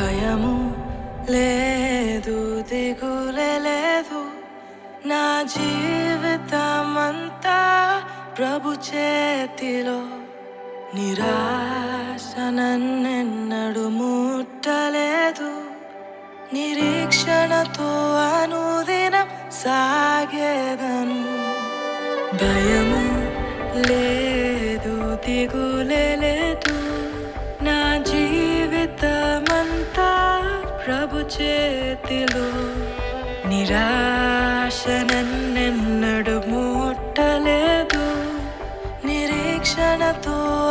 భయము లేదు, దిగులే లేదు. నా జీవితమంతా ప్రభు చేతిలో. నిరాశ నన్నెన్నడు ముట్టలేదు. నిరీక్షణతో అనుదినం సాగేదను. భయము లేదు, దిగులే లేదు. నా జీవితమంతా ప్రభు చేతిలో. నిరాశ నన్నెన్నడు ముట్టలేదు. నిరీక్షణతో